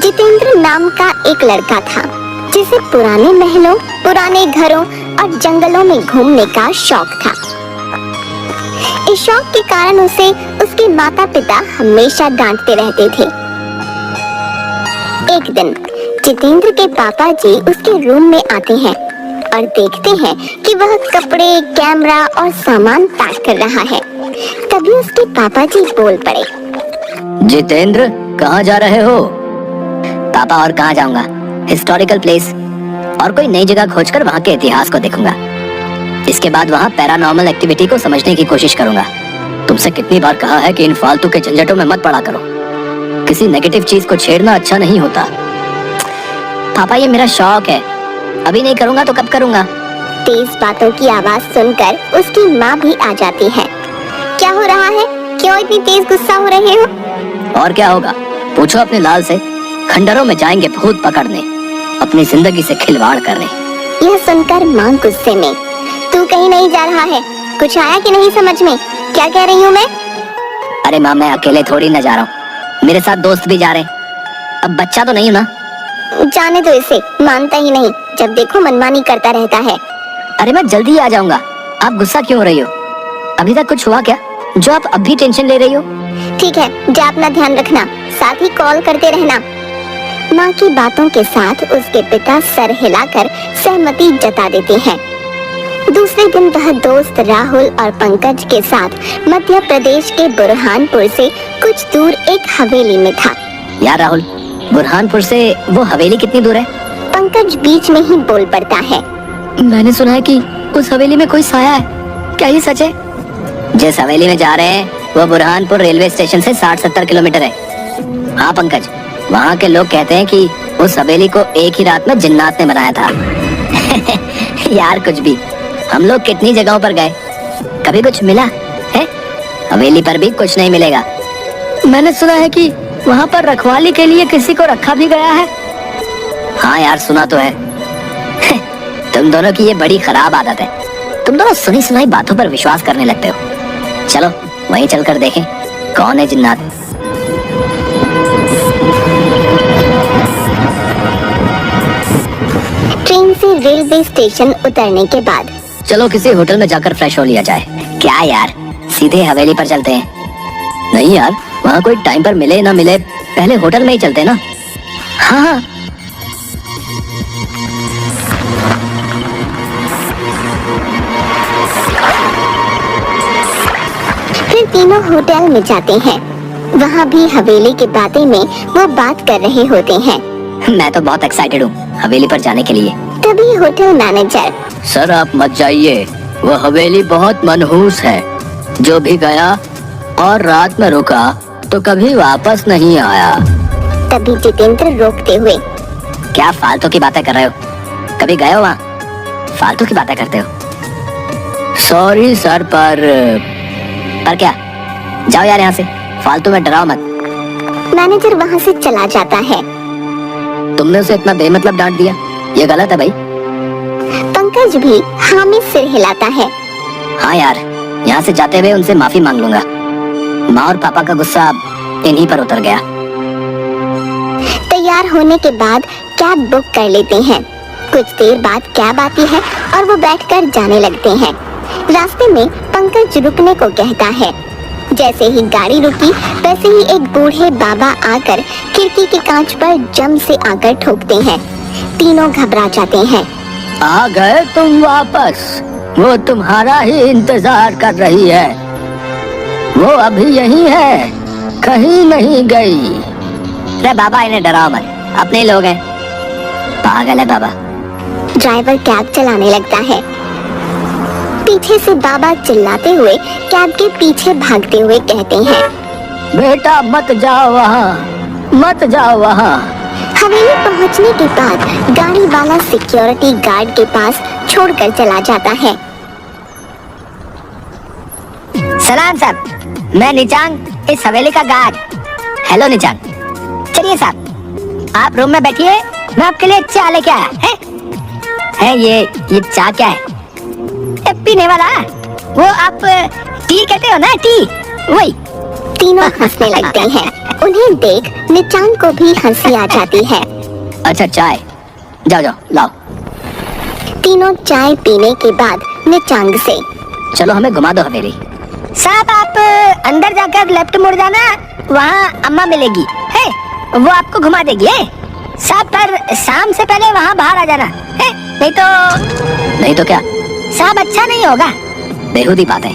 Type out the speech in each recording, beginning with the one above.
जितेंद्र नाम का एक लड़का था जिसे पुराने महलों, पुराने घरों और जंगलों में घूमने का शौक था। इस शौक के कारण उसे उसके माता पिता हमेशा डांटते रहते थे। एक दिन जितेंद्र के पापा जी उसके रूम में आते हैं और देखते हैं कि वह कपड़े, कैमरा और सामान पैक कर रहा है। तभी उसके पापा जी बोल पड़े, जितेंद्र, कहाँ जा रहे हो? पापा, और कहाँ जाऊंगा, हिस्टोरिकल प्लेस और कोई नई जगह खोजकर वहाँ के इतिहास को देखूंगा। इसके बाद वहाँ पैरानॉर्मल एक्टिविटी को समझने की कोशिश करूंगा। तुमसे कितनी बार कहा है कि इन फालतू के झंझटों में मत पड़ा करो। किसी नेगेटिव चीज को छेड़ना अच्छा नहीं होता। पापा, ये मेरा शौक है, अभी नहीं करूंगा तो कब करूंगा? तेज बातों की आवाज सुनकर उसकी माँ भी आ जाती है। क्या हो रहा है? क्यों इतनी तेज गुस्सा हो रहे हो? और क्या होगा, पूछो अपने लाल से। खंडरों में जाएंगे भूत पकड़ने, अपनी जिंदगी से खिलवाड़ करने। यह सुनकर माँ गुस्से में, तू कहीं नहीं जा रहा है? कुछ आया कि नहीं समझ में? क्या कह रही हूँ मैं? अरे माँ, मैं अकेले थोड़ी न जा रहा हूँ, मेरे साथ दोस्त भी जा रहे हैं। अब बच्चा तो नहीं हूँ ना। जाने दो इसे, मानता ही नहीं, जब देखो मनमानी करता रहता है। अरे मैं जल्दी आ जाऊंगा, आप गुस्सा क्यों हो रही हो? अभी तक कुछ हुआ क्या जो आप अब भी टेंशन ले रही हो? ठीक है, जा अपना ध्यान रखना, साथ ही कॉल करते रहना। माँ की बातों के साथ उसके पिता सर हिलाकर सहमति जता देते हैं। दूसरे दिन वह दोस्त राहुल और पंकज के साथ मध्य प्रदेश के बुरहानपुर से कुछ दूर एक हवेली में था। यार राहुल, बुरहानपुर से वो हवेली कितनी दूर है? पंकज बीच में ही बोल पड़ता है, मैंने सुना है कि उस हवेली में कोई साया है, क्या ये सच है? जिस हवेली में जा रहे हैं वो बुरहानपुर रेलवे स्टेशन से 60-70 किलोमीटर है। हाँ पंकज, वहाँ के लोग कहते हैं कि उस हवेली को एक ही रात में जिन्नात ने बनाया था। यार कुछ भी, हम लोग कितनी जगहों पर गए, कभी कुछ मिला है? हवेली पर भी कुछ नहीं मिलेगा। मैंने सुना है कि वहाँ पर रखवाली के लिए किसी को रखा भी गया है। हाँ यार, सुना तो है। तुम दोनों की ये बड़ी खराब आदत है, तुम दोनों सुनी सुनाई बातों पर विश्वास करने लगते हो। चलो वहीं चलकर देखें कौन है जिन्नात। ट्रेन से रेलवे स्टेशन उतरने के बाद चलो किसी होटल में जाकर फ्रेश हो लिया जाए। क्या यार, सीधे हवेली पर चलते हैं? नहीं यार, वहाँ कोई टाइम पर मिले ना मिले, पहले होटल में ही चलते हैं ना। हाँ। फिर तीनों होटल में जाते हैं। वहाँ भी हवेली की बातें में वो बात कर रहे होते हैं। मैं तो बहुत एक्साइटेड हूँ हवेली पर जाने के लिए। तभी होटल मैनेजर, सर आप मत जाइए, वो हवेली बहुत मनहूस है। जो भी गया और रात में रुका तो कभी वापस नहीं आया। तभी जितेंद्र रोकते हुए, क्या फालतू की बातें कर रहे हो? कभी गए हो वहाँ? फालतू की बातें करते हो। सॉरी सर, पर क्या? जाओ यार यहाँ से, फालतू में डराओ मत। मैनेजर वहाँ से चला जाता है। तुमने उसे इतना बेमतलब डांट दिया, ये गलत है भाई। पंकज भी हाँ में सिर हिलाता है। हाँ यार, यहाँ से जाते हुए उनसे माफी मांग लूंगा। माँ और पापा का गुस्सा इन्हीं पर उतर गया। तैयार होने के बाद कैब बुक कर लेते हैं। कुछ देर बाद कैब आती है और वो बैठकर जाने लगते हैं। रास्ते में पंकज रुकने को कहता है। जैसे ही गाड़ी रुकी वैसे ही एक बूढ़े बाबा आकर खिड़की के कांच पर जम से आकर ठोकते हैं। तीनों घबरा जाते हैं। आ गए तुम वापस, वो तुम्हारा ही इंतजार कर रही है। वो अभी यही है, कहीं नहीं गई। अरे बाबा, इन्हें डराओ मत, अपने लोग हैं। पागल है बाबा। ड्राइवर कैब चलाने लगता है। पीछे से बाबा चिल्लाते हुए कैब के पीछे भागते हुए कहते हैं, बेटा मत जाओ वहाँ, मत जाओ वहाँ। हवेली पहुँचने के बाद गाड़ी वाला सिक्योरिटी गार्ड के पास छोड़कर चला जाता है। सलाम साहब, मैं निचांग, इस हवेली का गार्ड। हेलो निचांग। चलिए साहब, आप रूम में बैठिए, मैं आपके लिए चाय लेके आया है। ये चाय क्या है? पीने वाला? वो आप टी कहते हो ना, टी, वही। तीनों हंसने लगते हैं। उन्हें देख निचांग को भी हंसी आ जाती है। अच्छा चाय, जाओ जाओ लाओ। तीनों चाय पीने के बाद निचांग से, चलो हमें घुमा दो हवेली। साहब आप अंदर जाकर लेफ्ट मुड़ जाना, वहाँ अम्मा मिलेगी है, वो आपको घुमा देगी है। साहब पर शाम से पहले वहाँ बाहर आ जाना है, नहीं तो क्या साहब अच्छा नहीं होगा। बेहुदी बातें,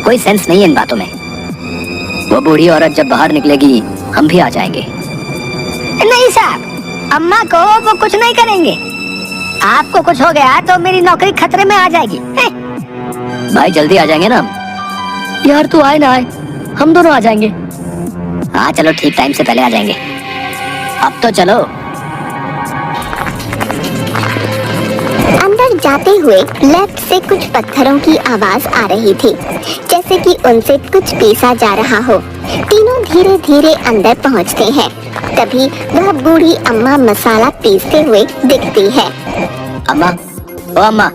कोई सेंस नहीं है इन बातों में। वो बूढ़ी औरत जब बाहर निकलेगी हम भी आ जाएंगे। नहीं साहब, अम्मा को वो कुछ नहीं करेंगे। आपको कुछ हो गया तो मेरी नौकरी खतरे में आ जाएगी है? भाई जल्दी आ जाएंगे ना हम। यार तू आए ना आए, हम दोनों आ जाएंगे। हाँ चलो ठीक टाइम से पहले आ जाएंगे। अब तो चलो। अंदर जाते हुए लेफ्ट से कुछ पत्थरों की आवाज आ रही थी, जैसे कि उनसे कुछ पीसा जा रहा हो। तीनों धीरे धीरे अंदर पहुंचते हैं। तभी वह बूढ़ी अम्मा मसाला पीसते हुए दिखती है। अम्मा, ओ अम्मा।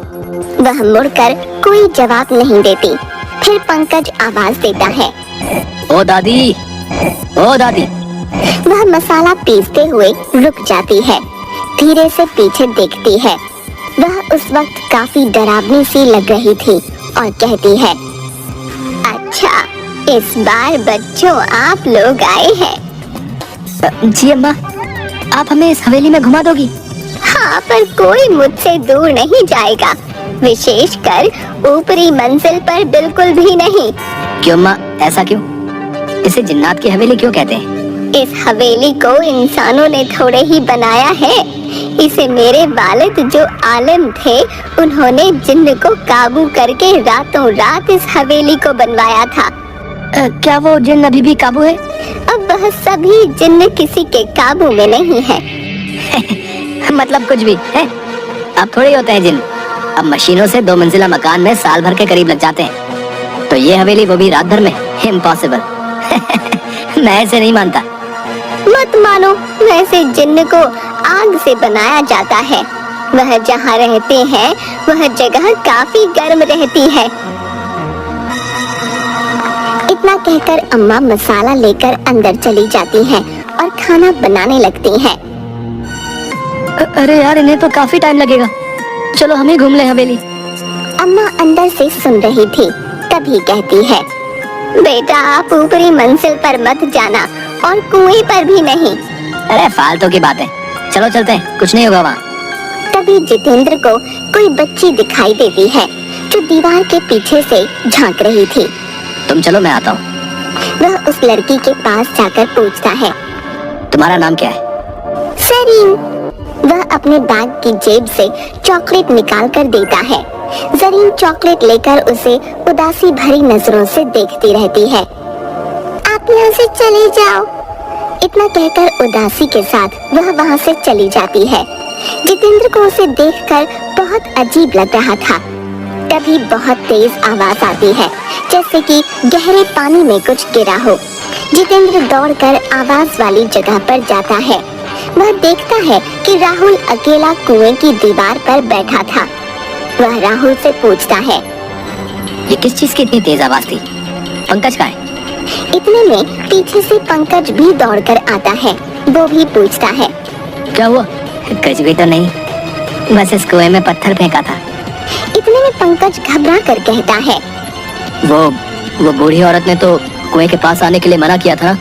वह मुड़कर कोई जवाब नहीं देती। फिर पंकज आवाज देता है, ओ दादी, ओ दादी। वह मसाला पीसते हुए रुक जाती है, धीरे से पीछे देखती है। वह उस वक्त काफी डरावनी सी लग रही थी और कहती है, अच्छा इस बार बच्चों आप लोग आए हैं। जी अम्मा, आप हमें इस हवेली में घुमा दोगी? हाँ, पर कोई मुझसे दूर नहीं जाएगा, विशेषकर ऊपरी मंजिल पर बिल्कुल भी नहीं। क्यों अम्मा, ऐसा क्यों? इसे जिन्नात की हवेली क्यों कहते हैं? इस हवेली को इंसानों ने थोड़े ही बनाया है। इसे मेरे वालिद जो आलिम थे, उन्होंने जिन्न को काबू करके रातों रात इस हवेली को बनवाया था। क्या वो जिन्न अभी भी काबू है? अब वह सभी जिन्न किसी के काबू में नहीं है। मतलब कुछ भी है? अब थोड़े होते हैं जिन्न, अब मशीनों से 2 मंजिला मकान में साल भर के करीब लग जाते हैं। तो ये हवेली वो भी रात भर में? इम्पॉसिबल। मैं इसे नहीं मानता। मत मानो, वैसे जिन्न को आग से बनाया जाता है। वह जहाँ रहते हैं वह जगह काफी गर्म रहती है। इतना कहकर अम्मा मसाला लेकर अंदर चली जाती हैं और खाना बनाने लगती हैं। अरे यार, इन्हें तो काफी टाइम लगेगा, चलो हम ही घूम ले हवेली। अम्मा अंदर से सुन रही थी, तभी कहती है, बेटा आप ऊपरी मंजिल पर मत जाना और कुएं पर भी नहीं। अरे फालतू की बातें, चलो चलते हैं, कुछ नहीं होगा वहाँ। तभी जितेंद्र को कोई बच्ची दिखाई देती है जो दीवार के पीछे से झांक रही थी। तुम चलो, मैं आता हूँ। वह उस लड़की के पास जाकर पूछता है, तुम्हारा नाम क्या है? जरीन। वह अपने बैग की जेब से चॉकलेट निकाल कर देता है। जरीन चॉकलेट लेकर उसे उदासी भरी नजरों से देखती रहती है। आप यहाँ से चले जाओ। इतना कहकर उदासी के साथ वह वहाँ से चली जाती है। जितेंद्र को उसे देखकर बहुत अजीब लग रहा था। तभी बहुत तेज आवाज आती है, जैसे कि गहरे पानी में कुछ गिरा हो। जितेंद्र दौड़कर आवाज वाली जगह पर जाता है। वह देखता है कि राहुल अकेला कुएं की दीवार पर बैठा था। वह राहुल से पूछता है, ये किस चीज की इतनी तेज आवाज थी? पंकज कहाँ है? इतने में पीछे से पंकज भी दौड़कर आता है। वो भी पूछता है, क्या हुआ? कुछ भी तो नहीं, बस इस कुएं में पत्थर फेंका था। इतने में पंकज घबरा कर कहता है, वो बूढ़ी औरत ने तो कुएं के पास आने के लिए मना किया था,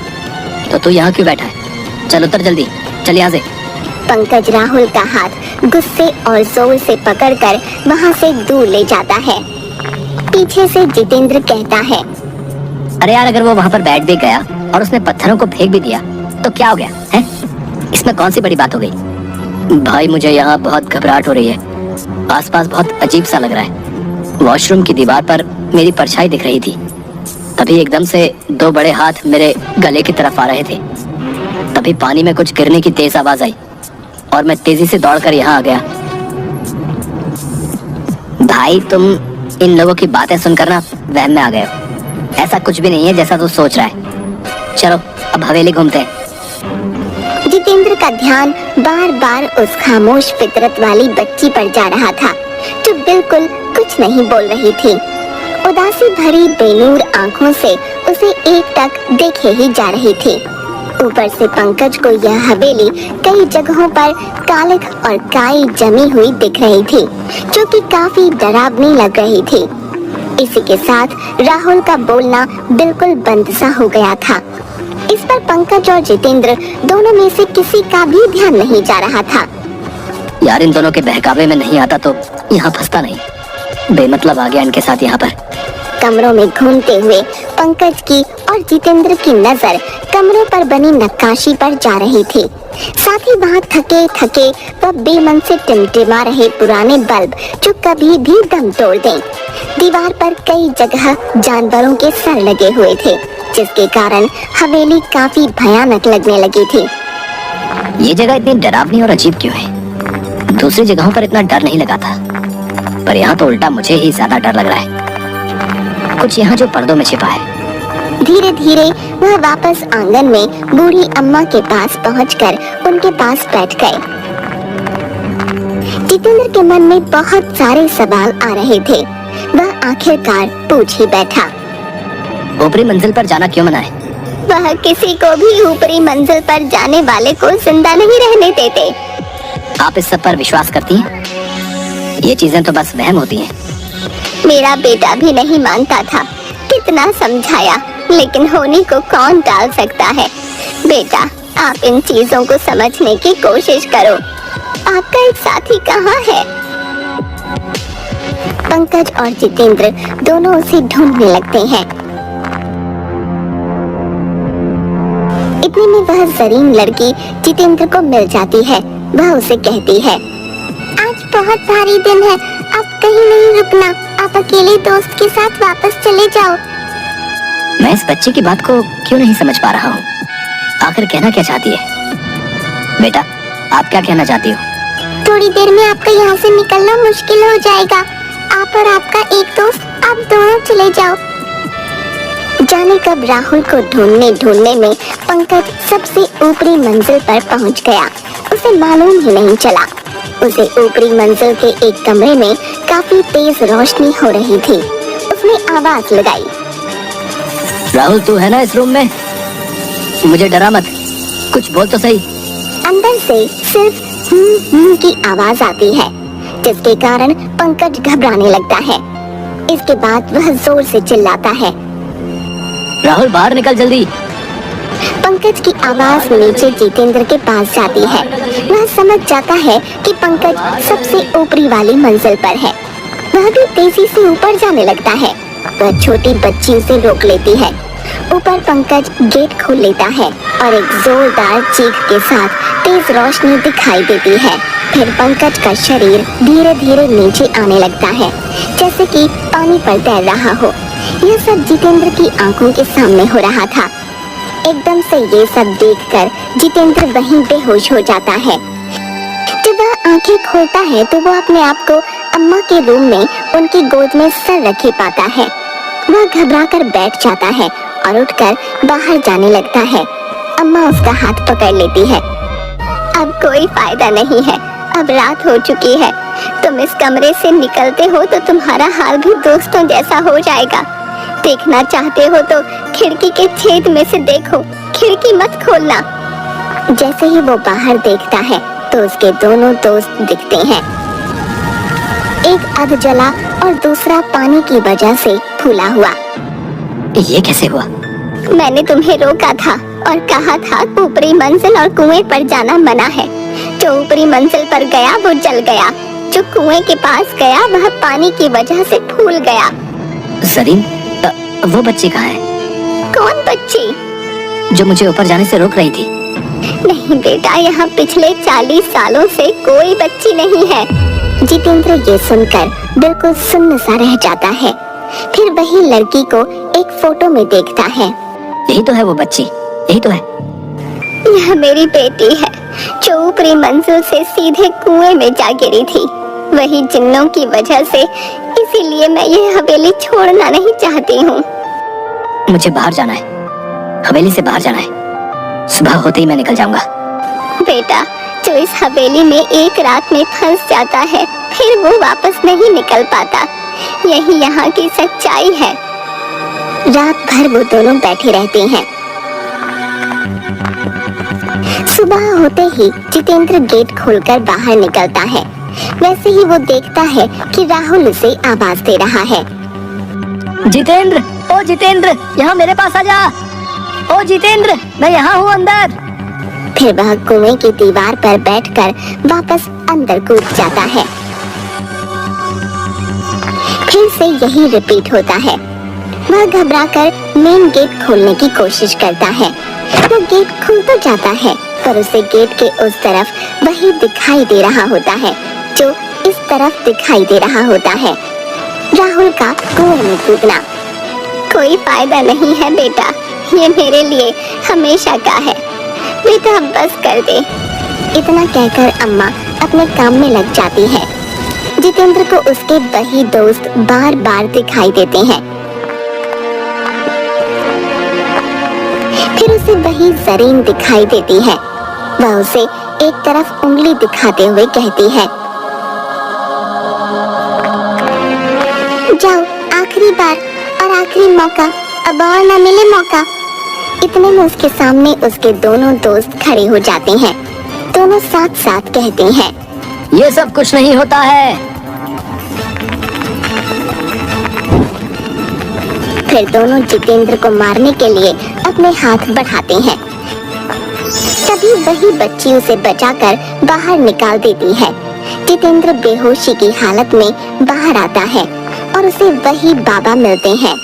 तो तू यहाँ क्यों बैठा है? चल उतर जल्दी, चल यहाँ से। पंकज राहुल का हाथ गुस्से और जोर से पकड़कर वहाँ से दूर ले जाता है। पीछे से जितेंद्र कहता है, अरे यार, अगर वो वहाँ पर बैठ भी गया और उसने पत्थरों को फेंक भी दिया तो क्या हो गया है? इसमें कौन सी बड़ी बात हो गई? भाई मुझे यहाँ बहुत घबराहट हो रही है, आसपास बहुत अजीब सा लग रहा है। वॉशरूम की दीवार पर मेरी परछाई दिख रही थी। तभी एकदम से 2 बड़े हाथ मेरे गले की तरफ आ रहे थे। तभी पानी में कुछ गिरने की तेज आवाज आई और मैं तेजी से दौड़कर यहाँ आ गया। भाई तुम इन लोगों की बातें सुनकर ना वहम में आ गए हो। ऐसा कुछ भी नहीं है जैसा तू सोच रहा है। चलो अब हवेली घूमते हैं। जितेंद्र का ध्यान बार बार उस खामोश फितरत वाली बच्ची पर जा रहा था जो बिल्कुल कुछ नहीं बोल रही थी। उदासी भरी बेनूर आंखों से उसे एकटक देखे ही जा रही थी। ऊपर से पंकज को यह हवेली कई जगहों पर कालिख और काई जमी हुई दिख रही थी, जो कि काफी डरावनी लग रही थी। इसी के साथ राहुल का बोलना बिल्कुल बंद सा हो गया था। इस पर पंकज और जितेंद्र दोनों में से किसी का भी ध्यान नहीं जा रहा था। यार इन दोनों के बहकावे में नहीं आता तो यहाँ फंसता नहीं। बेमतलब आ गया इनके साथ यहाँ पर। कमरों में घूमते हुए पंकज की और जितेंद्र की नजर कमरों पर बनी नक्काशी पर जा रही थी। साथ ही वहाँ थके थके व बेमन से टिमटिमा रहे पुराने बल्ब जो कभी भी दम तोड़ दें। दीवार पर कई जगह जानवरों के सर लगे हुए थे, जिसके कारण हवेली काफी भयानक लगने लगी थी। ये जगह इतनी डरावनी और अजीब क्यों है? दूसरी जगहों पर इतना डर नहीं लगा था, पर यहाँ तो उल्टा मुझे ही ज्यादा डर लग रहा है। कुछ यहाँ जो पर्दों में छिपा है। धीरे धीरे वह वापस आंगन में बूढ़ी अम्मा के पास पहुंचकर उनके पास बैठ गए। जितेंद्र के मन में बहुत सारे सवाल आ रहे थे। वह आखिरकार पूछ ही बैठा, ऊपरी मंजिल पर जाना क्यों मना है? वह किसी को भी ऊपरी मंजिल पर जाने वाले को जिंदा नहीं रहने देते। आप इस सब पर विश्वास करती हैं? ये चीजें तो बस वहम होती हैं। मेरा बेटा भी नहीं मानता था, कितना समझाया, लेकिन होने को कौन टाल सकता है। बेटा, आप इन चीजों को समझने की कोशिश करो। आपका एक साथी कहाँ है? पंकज और जितेंद्र दोनों उसे ढूंढने लगते हैं। इतने में वह जरीन लड़की जितेंद्र को मिल जाती है। वह उसे कहती है, आज बहुत भारी दिन है, अब कहीं नहीं रुकना। आप अकेले दोस्त के साथ वापस चले जाओ। मैं इस बच्चे की बात को क्यों नहीं समझ पा रहा हूँ। आखिर कहना क्या चाहती है? बेटा, आप क्या कहना चाहती हो? थोड़ी देर में आपका यहाँ से निकलना मुश्किल हो जाएगा। आप और आपका एक दोस्त, आप दोनों चले जाओ। जाने कब राहुल को ढूंढने ढूंढने में पंकज सबसे ऊपरी मंजिल पर पहुँच गया। उसे मालूम ही नहीं चला। उसे ऊपरी मंजिल के एक कमरे में काफी तेज रोशनी हो रही थी। उसने आवाज लगाई, राहुल तू है ना इस रूम में? मुझे डरा मत, कुछ बोल तो सही। अंदर से सिर्फ की आवाज आती है, जिसके कारण पंकज घबराने लगता है। इसके बाद वह जोर से चिल्लाता है, राहुल बाहर निकल जल्दी। पंकज की आवाज नीचे जितेंद्र के पास जाती है। वह समझ जाता है कि पंकज सबसे ऊपरी वाली मंजिल पर है। वह भी तेजी से ऊपर जाने लगता है। वह छोटी बच्ची उसे रोक लेती है। ऊपर पंकज गेट खोल लेता है और एक जोरदार चीख के साथ तेज रोशनी दिखाई देती है। फिर पंकज का शरीर धीरे धीरे नीचे आने लगता है, जैसे कि पानी पर तैर रहा हो। यह सब जितेंद्र की आंखों के सामने हो रहा था। एकदम से ये सब देखकर जितेंद्र वहीं बेहोश हो जाता है। जब वह आंखें खोलता है तो वो अपने आप को अम्मा के रूम में उनकी गोद में सर रखे पाता है। वह घबराकर बैठ जाता है और उठकर बाहर जाने लगता है। अम्मा उसका हाथ पकड़ लेती है। अब कोई फायदा नहीं है, अब रात हो चुकी है। तुम इस कमरे से निकलते हो तो तुम्हारा हाल भी दोस्तों जैसा हो जाएगा। देखना चाहते हो तो खिड़की के छेद में से देखो, खिड़की मत खोलना। जैसे ही वो बाहर देखता है तो उसके दोनों दोस्त दिखते हैं। एक अध जला और दूसरा पानी की वजह से फूला हुआ। ये कैसे हुआ? मैंने तुम्हें रोका था और कहा था ऊपरी मंजिल और कुएं पर जाना मना है। जो ऊपरी मंजिल पर गया वो जल गया, जो कुएं के पास गया वह पानी की वजह से फूल गया। सरीन, वो बच्ची कहाँ है? कौन बच्ची? जो मुझे ऊपर जाने से रोक रही थी। नहीं बेटा, यहाँ पिछले 40 सालों से कोई बच्ची नहीं है। जितेंद्र ये सुनकर बिल्कुल सुन्न सा रह जाता है। फिर वही लड़की को एक फोटो में देखता है। यही तो है वो बच्ची, यही तो है। यह मेरी बेटी है जो ऊपरी मंजिल से सीधे कुएं में जा गिरी थी, वही जिन्नों की वजह से। इसीलिए मैं ये हवेली छोड़ना नहीं चाहती हूँ। मुझे बाहर जाना है, हवेली से बाहर जाना है। सुबह होते ही मैं निकल जाऊंगा। बेटा, जो इस हवेली में एक रात में फंस जाता है फिर वो वापस नहीं निकल पाता। यही यहाँ की सच्चाई है। रात भर वो दोनों बैठे रहते हैं। सुबह होते ही जितेंद्र गेट खोलकर बाहर निकलता है। वैसे ही वो देखता है कि राहुल उसे आवाज दे रहा है। जितेंद्र, ओ जितेंद्र, यहाँ मेरे पास आ जा। ओ जितेंद्र, मैं यहाँ हूँ अंदर। फिर वह कुएं की दीवार पर बैठकर वापस अंदर कूद जाता है। फिर से यही रिपीट होता है। वह घबराकर मेन गेट खोलने की कोशिश करता है। वो गेट खुल तो जाता है, पर उसे गेट के उस तरफ वही दिखाई दे रहा होता है जो इस तरफ दिखाई दे रहा होता है। राहुल का कुएं में कूदना। कोई फायदा नहीं है बेटा, ये मेरे लिए हमेशा का है। बेटा बस कर दे। इतना कहकर अम्मा अपने काम में लग जाती है। जितेंद्र को उसके वही दोस्त बार बार दिखाई देते हैं। फिर उसे वही जरीन दिखाई देती है। वह उसे एक तरफ उंगली दिखाते हुए कहती है, जाओ, आखिरी बार और आखिरी मौका, अब और न मिले मौका। इतने में उसके सामने उसके दोनों दोस्त खड़े हो जाते हैं। दोनों साथ साथ कहते हैं, ये सब कुछ नहीं होता है। फिर दोनों जितेंद्र को मारने के लिए अपने हाथ बढ़ाते हैं। तभी वही बच्ची उसे बचाकर बाहर निकाल देती है। जितेंद्र बेहोशी की हालत में बाहर आता है और उसे वही बाबा मिलते हैं।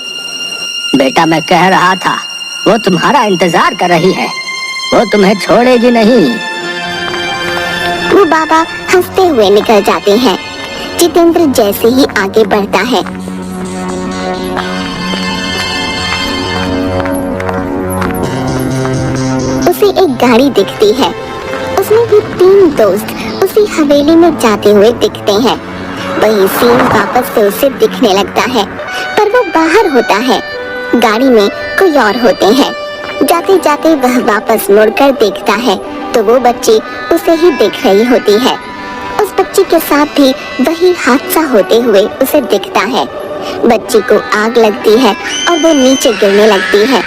बेटा, मैं कह रहा था, वो तुम्हारा इंतजार कर रही है, वो तुम्हें छोड़ेगी नहीं। वो बाबा हंसते हुए निकल जाते हैं। जितेंद्र जैसे ही आगे बढ़ता है, उसे एक गाड़ी दिखती है। उसमें भी 3 दोस्त उसी हवेली में जाते हुए दिखते हैं। वही सीन वापस से उसे दिखने लगता है, पर वो बाहर होता है। गाड़ी में कोई और होते हैं। जाते जाते वह वापस मुड़कर देखता है तो वो बच्ची उसे ही देख रही होती है। उस बच्ची के साथ भी वही हादसा होते हुए उसे दिखता है। बच्ची को आग लगती है और वो नीचे गिरने लगती है।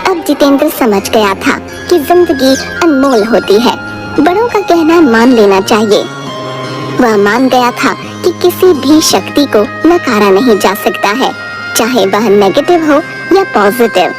अब जितेंद्र समझ गया था कि जिंदगी अनमोल होती है, बड़ों का कहना मान लेना चाहिए। वह मान गया था कि किसी भी शक्ति को नकारा नहीं जा सकता है, चाहे वह नेगेटिव हो या पॉजिटिव।